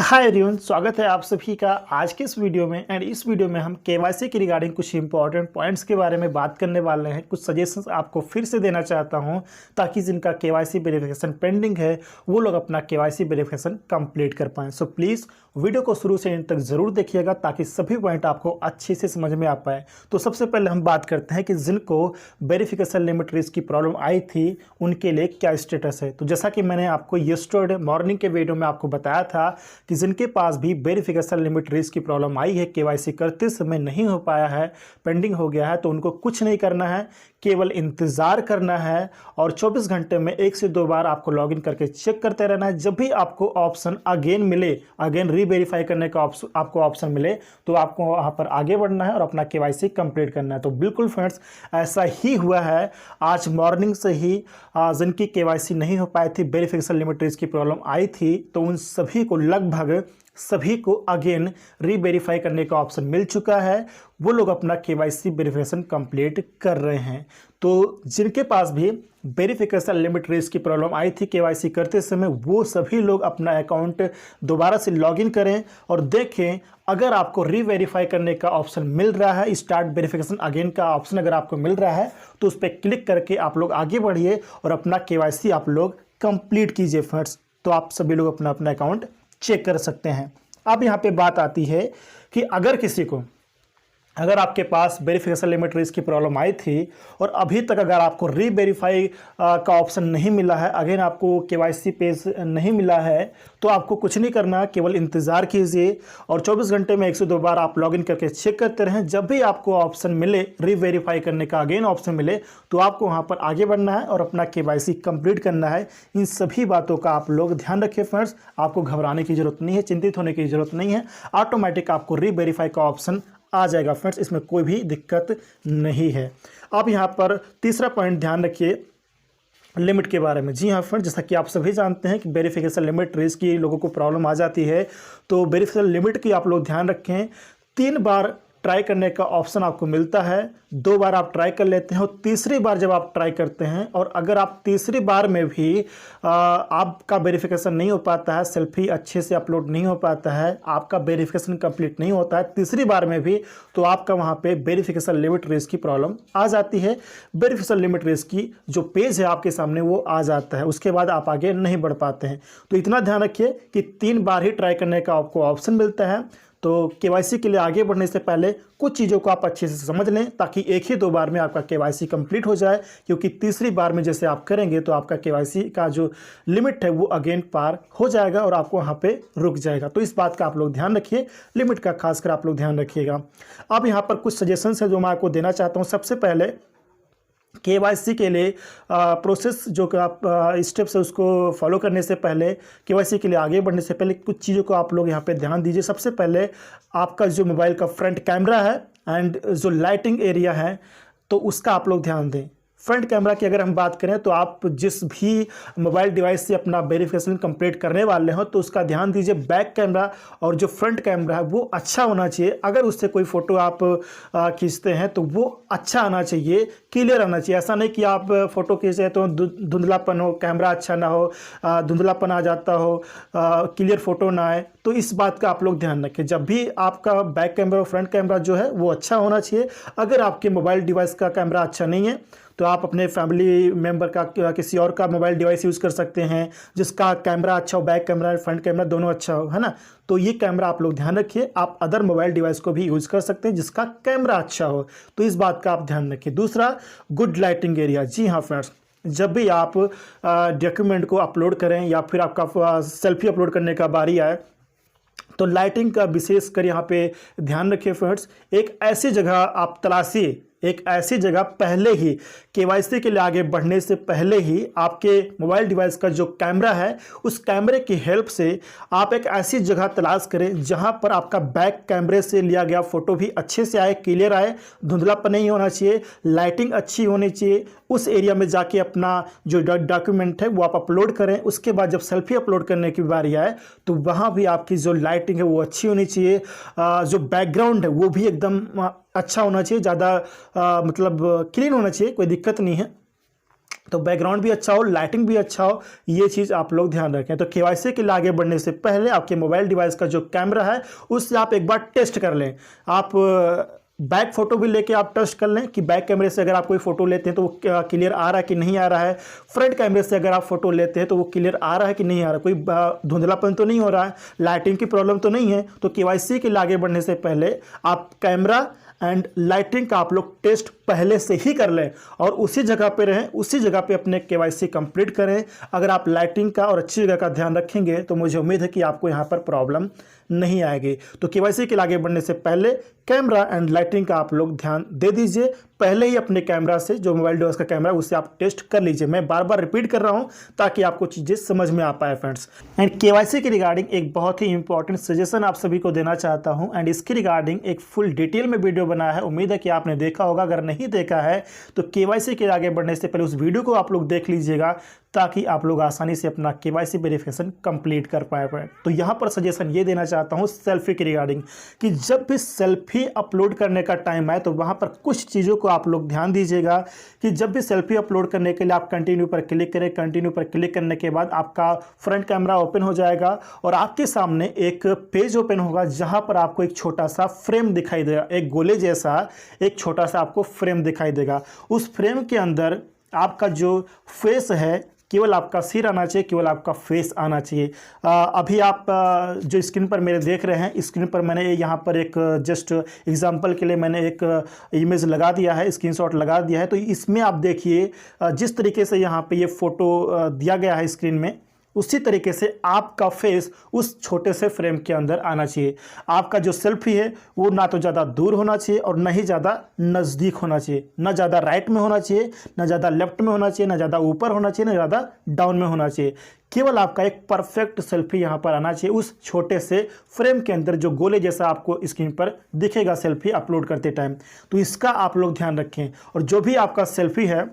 Hi everyone, स्वागत है आप सभी का आज के इस वीडियो में। एंड इस वीडियो में हम केवाईसी के रिगार्डिंग कुछ इंपॉर्टेंट पॉइंट्स के बारे में बात करने वाले हैं। कुछ सजेशंस आपको फिर से देना चाहता हूं ताकि जिनका केवाईसी वेरिफिकेशन पेंडिंग है वो लोग अपना केवाईसी वेरिफिकेशन कंप्लीट कर पाएँ। सो प्लीज़ वीडियो को शुरू से एंड तक ज़रूर देखिएगा ताकि सभी पॉइंट आपको अच्छे से समझ में आ पाए। तो सबसे पहले हम बात करते हैं कि जिनको वेरिफिकेशन लिमिट रेस की प्रॉब्लम आई थी उनके लिए क्या स्टेटस है। तो जैसा कि मैंने आपको यस्टरडे मॉर्निंग के वीडियो में आपको बताया था कि जिनके पास भी वेरिफिकेशन लिमिट रेस की प्रॉब्लम आई है, केवाईसी करते समय नहीं हो पाया है, पेंडिंग हो गया है, तो उनको कुछ नहीं करना है, केवल इंतज़ार करना है और 24 घंटे में 1 से 2 बार आपको लॉगिन करके चेक करते रहना है। जब भी आपको ऑप्शन अगेन मिले, अगेन रीवेरीफाई करने का आपको ऑप्शन मिले, तो आपको वहाँ पर आगे बढ़ना है और अपना केवाईसी कंप्लीट करना है। तो बिल्कुल फ्रेंड्स, ऐसा ही हुआ है। आज मॉर्निंग से ही जिनकी केवाईसी नहीं हो पाई थी, वेरिफिकेशन लिमिट रेस की प्रॉब्लम आई थी, तो उन सभी को लगभग सभी को अगेन रीवेरीफाई करने का ऑप्शन मिल चुका है। वो लोग अपना केवाईसी वेरिफिकेशन कंप्लीट कर रहे हैं। तो जिनके पास भी वेरिफिकेशन लिमिट रेस की प्रॉब्लम आई थी केवाईसी करते समय, वो सभी लोग अपना अकाउंट दोबारा से लॉगिन करें और देखें अगर आपको रीवेरीफाई करने का ऑप्शन मिल रहा है, स्टार्ट वेरिफिकेशन अगेन का ऑप्शन अगर आपको मिल रहा है तो उस पर क्लिक करके आप लोग आगे बढ़िए और अपना केवाईसी आप लोग कंप्लीट कीजिए फ्रेंड्स। तो आप सभी लोग अपना अपना अकाउंट चेक कर सकते हैं। अब यहाँ पे बात आती है कि अगर आपके पास वेरिफिकेशन लिमिट रेस की प्रॉब्लम आई थी और अभी तक अगर आपको रीवेरीफाई का ऑप्शन नहीं मिला है, अगेन आपको केवाईसी पेज नहीं मिला है, तो आपको कुछ नहीं करना, केवल इंतज़ार कीजिए और 24 घंटे में 1 से 2 बार आप लॉगिन करके चेक करते रहें। जब भी आपको ऑप्शन मिले, रीवेरीफाई करने का अगेन ऑप्शन मिले, तो आपको वहाँ पर आगे बढ़ना है और अपना केवाईसी कंप्लीट करना है। इन सभी बातों का आप लोग ध्यान रखिए फ्रेंड्स। आपको घबराने की ज़रूरत नहीं है, चिंतित होने की ज़रूरत नहीं है। ऑटोमेटिक आपको रीवेरीफाई का ऑप्शन आ जाएगा फ्रेंड्स, इसमें कोई भी दिक्कत नहीं है। अब यहाँ पर तीसरा पॉइंट ध्यान रखिए लिमिट के बारे में। जी हाँ फ्रेंड्स, जैसा कि आप सभी जानते हैं कि वेरिफिकेशन लिमिट रेस की लोगों को प्रॉब्लम आ जाती है, तो वेरिफिकेशन लिमिट की आप लोग ध्यान रखें। 3 बार ट्राई करने का ऑप्शन आपको मिलता है, 2 बार आप ट्राई कर लेते हैं और तीसरी बार जब आप ट्राई करते हैं और अगर आप तीसरी बार में भी आपका वेरिफिकेशन नहीं हो पाता है, सेल्फी अच्छे से अपलोड नहीं हो पाता है, आपका वेरिफिकेशन कंप्लीट नहीं होता है तीसरी बार में भी, तो आपका वहाँ पे वेरिफिकेशन लिमिट रेस की प्रॉब्लम आ जाती है। वेरिफिकेशन लिमिट रेस की जो पेज है आपके सामने वो आ जाता है, उसके बाद आप आगे नहीं बढ़ पाते हैं। तो इतना ध्यान रखिए कि 3 बार ही ट्राई करने का आपको ऑप्शन मिलता है। तो केवाईसी के लिए आगे बढ़ने से पहले कुछ चीज़ों को आप अच्छे से समझ लें ताकि 1 ही 2 बार में आपका केवाईसी कंप्लीट हो जाए, क्योंकि तीसरी बार में जैसे आप करेंगे तो आपका केवाईसी का जो लिमिट है वो अगेन पार हो जाएगा और आपको वहाँ पे रुक जाएगा। तो इस बात का आप लोग ध्यान रखिए, लिमिट का खासकर आप लोग ध्यान रखिएगा। अब यहाँ पर कुछ सजेशंस है जो मैं आपको देना चाहता हूँ। सबसे पहले केवाईसी के लिए प्रोसेस जो कि आप स्टेप्स है उसको फॉलो करने से पहले, केवाईसी के लिए आगे बढ़ने से पहले कुछ चीज़ों को आप लोग यहाँ पे ध्यान दीजिए। सबसे पहले आपका जो मोबाइल का फ्रंट कैमरा है एंड जो लाइटिंग एरिया है, तो उसका आप लोग ध्यान दें। फ्रंट कैमरा की अगर हम बात करें तो आप जिस भी मोबाइल डिवाइस से अपना वेरिफिकेशन कंप्लीट करने वाले हो तो उसका ध्यान दीजिए। बैक कैमरा और जो फ्रंट कैमरा है वो अच्छा होना चाहिए। अगर उससे कोई फ़ोटो आप खींचते हैं तो वो अच्छा आना चाहिए, क्लियर आना चाहिए। ऐसा नहीं कि आप फ़ोटो खींचे तो धुंधलापन हो, कैमरा अच्छा ना हो, धुंधलापन आ जाता हो, क्लियर फ़ोटो ना आए। तो इस बात का आप लोग ध्यान रखें। जब भी आपका बैक कैमरा और फ्रंट कैमरा जो है वो अच्छा होना चाहिए। अगर आपके मोबाइल डिवाइस का कैमरा अच्छा नहीं है तो आप अपने फैमिली मेंबर का किसी और का मोबाइल डिवाइस यूज़ कर सकते हैं जिसका कैमरा अच्छा हो, बैक कैमरा फ्रंट कैमरा दोनों अच्छा हो, है ना। तो ये कैमरा आप लोग ध्यान रखिए। आप अदर मोबाइल डिवाइस को भी यूज़ कर सकते हैं जिसका कैमरा अच्छा हो, तो इस बात का आप ध्यान रखिए। दूसरा, गुड लाइटिंग एरिया। जी हाँ फ्रेंड्स, जब भी आप डॉक्यूमेंट को अपलोड करें या फिर आपका सेल्फी अपलोड करने का बारी आए तो लाइटिंग का विशेष कर यहाँ पे ध्यान रखिए फ्रेंड्स। एक ऐसी जगह आप तलाशिए, एक ऐसी जगह पहले ही केवाईसी के लिए आगे बढ़ने से पहले ही आपके मोबाइल डिवाइस का जो कैमरा है उस कैमरे की हेल्प से आप एक ऐसी जगह तलाश करें जहां पर आपका बैक कैमरे से लिया गया फ़ोटो भी अच्छे से आए, क्लियर आए, धुंधलापन नहीं होना चाहिए, लाइटिंग अच्छी होनी चाहिए। उस एरिया में जाके अपना जो डॉक्यूमेंट है वो आप अपलोड करें। उसके बाद जब सेल्फी अपलोड करने की बारी आए तो वहाँ भी आपकी जो लाइटिंग है वो अच्छी होनी चाहिए, जो बैकग्राउंड है वो भी एकदम अच्छा होना चाहिए, ज़्यादा मतलब क्लीन होना चाहिए, कोई दिक्कत नहीं है। तो बैकग्राउंड भी अच्छा हो, लाइटिंग भी अच्छा हो, ये चीज़ आप लोग ध्यान रखें। तो केवाईसी के लिए आगे बढ़ने से पहले आपके मोबाइल डिवाइस का जो कैमरा है उससे आप एक बार टेस्ट कर लें। आप बैक फोटो भी लेके आप टेस्ट कर लें कि बैक कैमरे से अगर आप कोई फोटो लेते हैं तो वो क्लियर आ रहा है कि नहीं आ रहा है। फ्रंट कैमरे से अगर आप फोटो लेते हैं तो वो क्लियर आ रहा है कि नहीं आ रहा है, कोई धुंधलापन तो नहीं हो रहा है, लाइटिंग की प्रॉब्लम तो नहीं है। तो केवाईसी के लिए आगे बढ़ने से पहले आप कैमरा एंड लाइटिंग का आप लोग टेस्ट पहले से ही कर लें और उसी जगह पे रहें, उसी जगह पे अपने केवाईसी कंप्लीट करें। अगर आप लाइटिंग का और अच्छी जगह का ध्यान रखेंगे तो मुझे उम्मीद है कि आपको यहाँ पर प्रॉब्लम नहीं आएगी। तो केवाईसी के लिए आगे बढ़ने से पहले कैमरा एंड लाइटिंग का आप लोग ध्यान दे दीजिए। पहले ही अपने कैमरा से, जो मोबाइल डिवाइस का कैमरा है, उससे आप टेस्ट कर लीजिए। मैं बार बार रिपीट कर रहा हूं ताकि आपको चीज़ें समझ में आ पाए फ्रेंड्स। एंड केवाईसी के रिगार्डिंग एक बहुत ही इंपॉर्टेंट सजेशन आप सभी को देना चाहता हूं एंड इसके रिगार्डिंग एक फुल डिटेल में वीडियो बनाया है, उम्मीद है कि आपने देखा होगा। अगर नहीं देखा है तो केवाईसी के आगे बढ़ने से पहले उस वीडियो को आप लोग देख लीजिएगा ताकि आप लोग आसानी से अपना केवाईसी वेरिफिकेशन कंप्लीट कर पाए। तो यहाँ पर सजेशन ये देना चाहता हूँ सेल्फी के रिगार्डिंग कि जब भी सेल्फी अपलोड करने का टाइम आए तो वहाँ पर कुछ चीज़ों को आप लोग ध्यान दीजिएगा कि जब भी सेल्फी अपलोड करने के लिए आप कंटिन्यू पर क्लिक करें। कंटिन्यू पर क्लिक करने के बाद आपका फ्रंट कैमरा ओपन हो जाएगा और आपके सामने एक पेज ओपन होगा जहाँ पर आपको एक छोटा सा फ्रेम दिखाई देगा, एक गोले जैसा एक छोटा सा आपको फ्रेम दिखाई देगा। उस फ्रेम के अंदर आपका जो फेस है, केवल आपका सिर आना चाहिए, केवल आपका फेस आना चाहिए। अभी आप जो स्क्रीन पर मेरे देख रहे हैं, स्क्रीन पर मैंने यहाँ पर एक जस्ट एग्जांपल के लिए मैंने एक इमेज लगा दिया है, स्क्रीनशॉट लगा दिया है। तो इसमें आप देखिए जिस तरीके से यहाँ पे ये फ़ोटो दिया गया है स्क्रीन में, उसी तरीके से आपका फेस उस छोटे से फ्रेम के अंदर आना चाहिए। आपका जो सेल्फी है वो ना तो ज़्यादा दूर होना चाहिए और ना ही ज़्यादा नज़दीक होना चाहिए, ना ज़्यादा राइट में होना चाहिए, ना ज़्यादा लेफ्ट में होना चाहिए, ना ज़्यादा ऊपर होना चाहिए, ना ज़्यादा डाउन में होना चाहिए। केवल आपका एक परफेक्ट सेल्फी यहाँ पर आना चाहिए उस छोटे से फ्रेम के अंदर, जो गोले जैसा आपको स्क्रीन पर दिखेगा सेल्फी अपलोड करते टाइम। तो इसका आप लोग ध्यान रखें और जो भी आपका सेल्फी है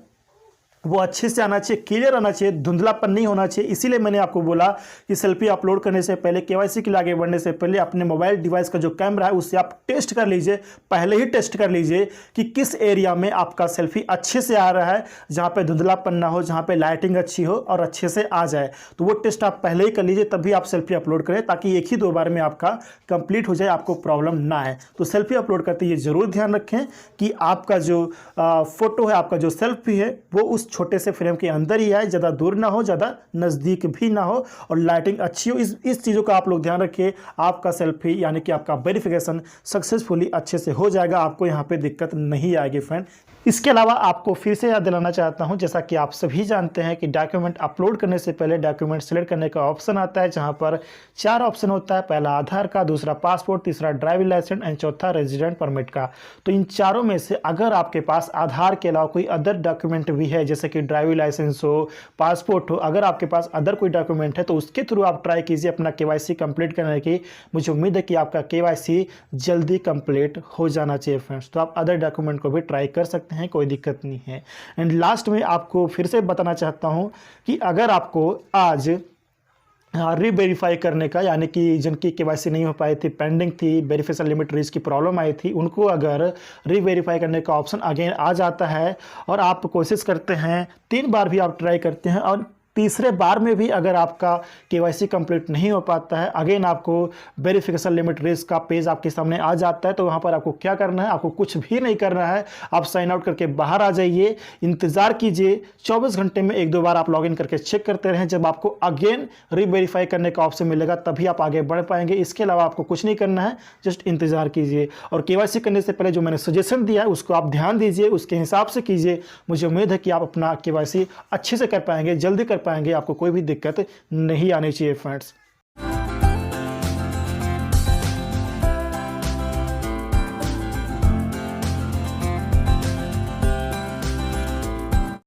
वो अच्छे से आना चाहिए, क्लियर आना चाहिए, धुंधलापन नहीं होना चाहिए। इसीलिए मैंने आपको बोला कि सेल्फी अपलोड करने से पहले, केवाईसी के लिए आगे बढ़ने से पहले अपने मोबाइल डिवाइस का जो कैमरा है उससे आप टेस्ट कर लीजिए, पहले ही टेस्ट कर लीजिए कि किस एरिया में आपका सेल्फी अच्छे से आ रहा है, जहाँ पे धुंधलापन ना हो, जहाँ पे लाइटिंग अच्छी हो और अच्छे से आ जाए। तो वो टेस्ट आप पहले ही कर लीजिए, तभी आप सेल्फी अपलोड करें ताकि एक ही दो बार में आपका कंप्लीट हो जाए, आपको प्रॉब्लम ना आए। तो सेल्फी अपलोड करते ये जरूर ध्यान रखें कि आपका जो फोटो है, आपका जो सेल्फी है वो उस छोटे से फ्रेम के अंदर ही आए, ज़्यादा दूर ना हो, ज़्यादा नज़दीक भी ना हो और लाइटिंग अच्छी हो। इस चीज़ों का आप लोग ध्यान रखिए। आपका सेल्फी यानी कि आपका वेरिफिकेशन सक्सेसफुली अच्छे से हो जाएगा, आपको यहाँ पे दिक्कत नहीं आएगी फ्रेंड। इसके अलावा आपको फिर से याद दिलाना चाहता हूं, जैसा कि आप सभी जानते हैं कि डॉक्यूमेंट अपलोड करने से पहले डॉक्यूमेंट सेलेक्ट करने का ऑप्शन आता है, जहां पर 4 ऑप्शन होता है। पहला आधार का, दूसरा पासपोर्ट, तीसरा ड्राइविंग लाइसेंस एंड चौथा रेजिडेंट परमिट का। तो इन चारों में से अगर आपके पास आधार के अलावा कोई अदर डॉक्यूमेंट भी है, जैसे कि ड्राइविंग लाइसेंस हो, पासपोर्ट हो, अगर आपके पास अदर कोई डॉक्यूमेंट है तो उसके थ्रू आप ट्राई कीजिए अपना केवाईसी कंप्लीट करने की। मुझे उम्मीद है कि आपका केवाईसी जल्दी कंप्लीट हो जाना चाहिए फ्रेंड्स। तो आप अदर डॉक्यूमेंट को भी ट्राई कर सकते हैं, कोई दिक्कत नहीं है। एंड लास्ट में आपको फिर से बताना चाहता हूं कि अगर आपको आज रीवेरीफाई करने का, यानी कि जिनकी केवाईसी नहीं हो पाई थी, पेंडिंग थी, वेरिफिकेशन लिमिट रीच की प्रॉब्लम आई थी, उनको अगर रीवेरीफाई करने का ऑप्शन अगेन आ जाता है और आप कोशिश करते हैं, 3 बार भी आप ट्राई करते हैं और तीसरे बार में भी अगर आपका केवाईसी कंप्लीट नहीं हो पाता है, अगेन आपको वेरिफिकेशन लिमिट रेस का पेज आपके सामने आ जाता है, तो वहाँ पर आपको क्या करना है? आपको कुछ भी नहीं करना है। आप साइन आउट करके बाहर आ जाइए, इंतज़ार कीजिए, 24 घंटे में 1-2 बार आप लॉगिन करके चेक करते रहें। जब आपको अगेन रीवेरीफाई करने का ऑप्शन मिलेगा तभी आप आगे बढ़ पाएंगे। इसके अलावा आपको कुछ नहीं करना है, जस्ट इंतज़ार कीजिए। और केवाईसी करने से पहले जो मैंने सजेशन दिया है उसको आप ध्यान दीजिए, उसके हिसाब से कीजिए। मुझे उम्मीद है कि आप अपना केवाईसी अच्छे से कर पाएंगे, जल्दी कर पाएंगे, आपको कोई भी दिक्कत नहीं आनी चाहिए फ्रेंड्स।